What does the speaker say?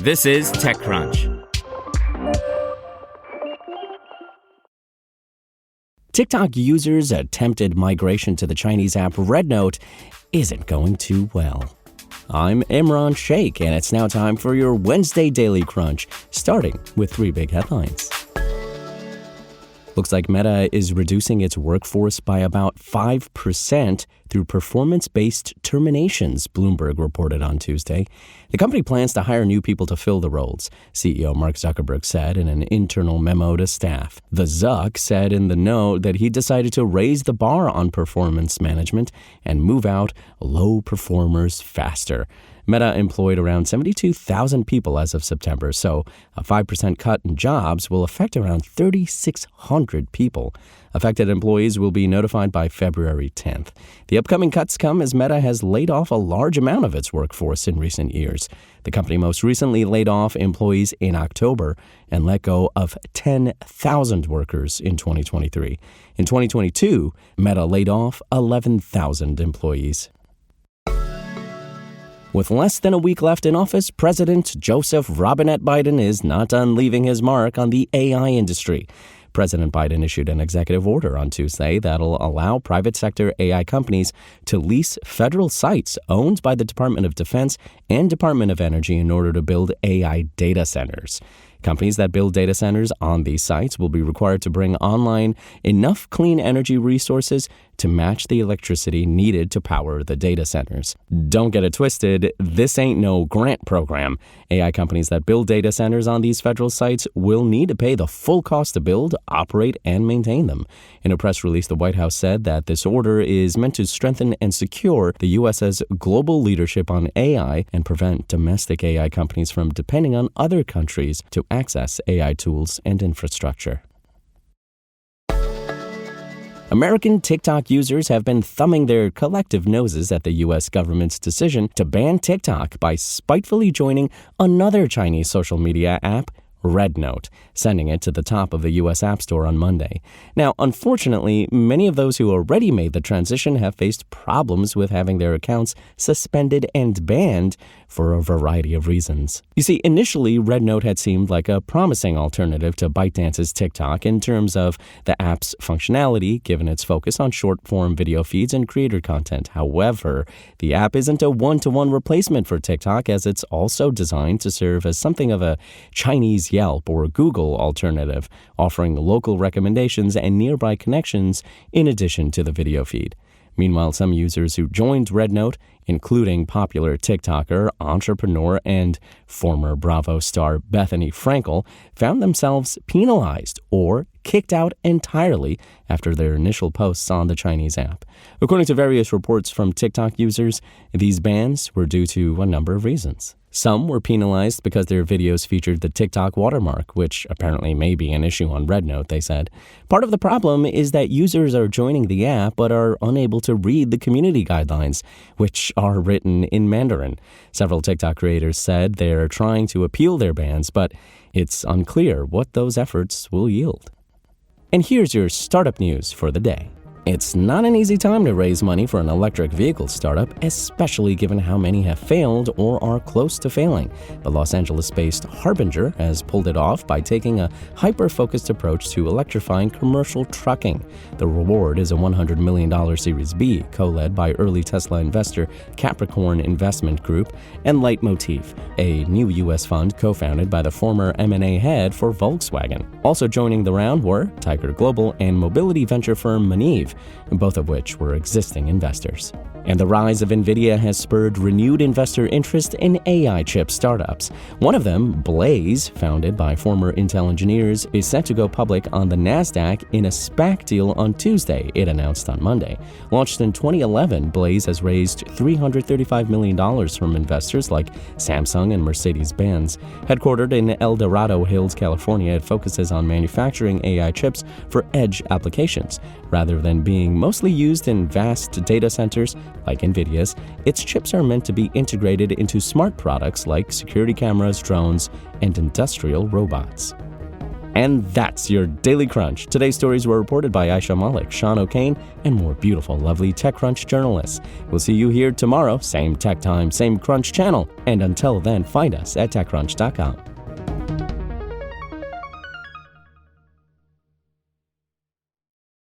This is TechCrunch. TikTok users' attempted migration to the Chinese app RedNote isn't going too well. I'm Imran Sheikh, and it's now time for your Wednesday Daily Crunch, starting with 3 big headlines. Looks like Meta is reducing its workforce by about 5% through performance-based terminations, Bloomberg reported on Tuesday. The company plans to hire new people to fill the roles, CEO Mark Zuckerberg said in an internal memo to staff. The Zuck said in the note that he decided to raise the bar on performance management and move out low performers faster. Meta employed around 72,000 people as of September, so a 5% cut in jobs will affect around 3,600 people. Affected employees will be notified by February 10th. The upcoming cuts come as Meta has laid off a large amount of its workforce in recent years. The company most recently laid off employees in October and let go of 10,000 workers in 2023. In 2022, Meta laid off 11,000 employees. With less than a week left in office, President Joseph Robinette Biden is not done leaving his mark on the AI industry. President Biden issued an executive order on Tuesday that'll allow private sector AI companies to lease federal sites owned by the Department of Defense and Department of Energy in order to build AI data centers. Companies that build data centers on these sites will be required to bring online enough clean energy resources to match the electricity needed to power the data centers. Don't get it twisted, this ain't no grant program. AI companies that build data centers on these federal sites will need to pay the full cost to build, operate, and maintain them. In a press release, the White House said that this order is meant to strengthen and secure the U.S.'s global leadership on AI and prevent domestic AI companies from depending on other countries to access AI tools and infrastructure. American TikTok users have been thumbing their collective noses at the U.S. government's decision to ban TikTok by spitefully joining another Chinese social media app, RedNote, sending it to the top of the U.S. App Store on Monday. Now, unfortunately, many of those who already made the transition have faced problems with having their accounts suspended and banned for a variety of reasons. You see, initially, RedNote had seemed like a promising alternative to ByteDance's TikTok in terms of the app's functionality, given its focus on short-form video feeds and creator content. However, the app isn't a one-to-one replacement for TikTok, as it's also designed to serve as something of a Chinese Yelp or Google alternative, offering local recommendations and nearby connections in addition to the video feed. Meanwhile, some users who joined RedNote, including popular TikToker, entrepreneur, and former Bravo star Bethany Frankel, found themselves penalized or kicked out entirely after their initial posts on the Chinese app. According to various reports from TikTok users, these bans were due to a number of reasons. Some were penalized because their videos featured the TikTok watermark, which apparently may be an issue on RedNote, they said. Part of the problem is that users are joining the app but are unable to read the community guidelines, which are written in Mandarin. Several TikTok creators said they're trying to appeal their bans, but it's unclear what those efforts will yield. And here's your startup news for the day. It's not an easy time to raise money for an electric vehicle startup, especially given how many have failed or are close to failing. The Los Angeles-based Harbinger has pulled it off by taking a hyper-focused approach to electrifying commercial trucking. The reward is a $100 million Series B, co-led by early Tesla investor Capricorn Investment Group and Leitmotif, a new U.S. fund co-founded by the former M&A head for Volkswagen. Also joining the round were Tiger Global and mobility venture firm Maniv, both of which were existing investors. And the rise of NVIDIA has spurred renewed investor interest in AI chip startups. One of them, Blaze, founded by former Intel engineers, is set to go public on the NASDAQ in a SPAC deal on Tuesday, it announced on Monday. Launched in 2011, Blaze has raised $335 million from investors like Samsung and Mercedes-Benz. Headquartered in El Dorado Hills, California, it focuses on manufacturing AI chips for edge applications. Rather than being mostly used in vast data centers like NVIDIA's, its chips are meant to be integrated into smart products like security cameras, drones, and industrial robots. And that's your Daily Crunch. Today's stories were reported by Aisha Malik, Sean O'Kane, and more beautiful, lovely TechCrunch journalists. We'll see you here tomorrow, same tech time, same Crunch channel. And until then, find us at TechCrunch.com.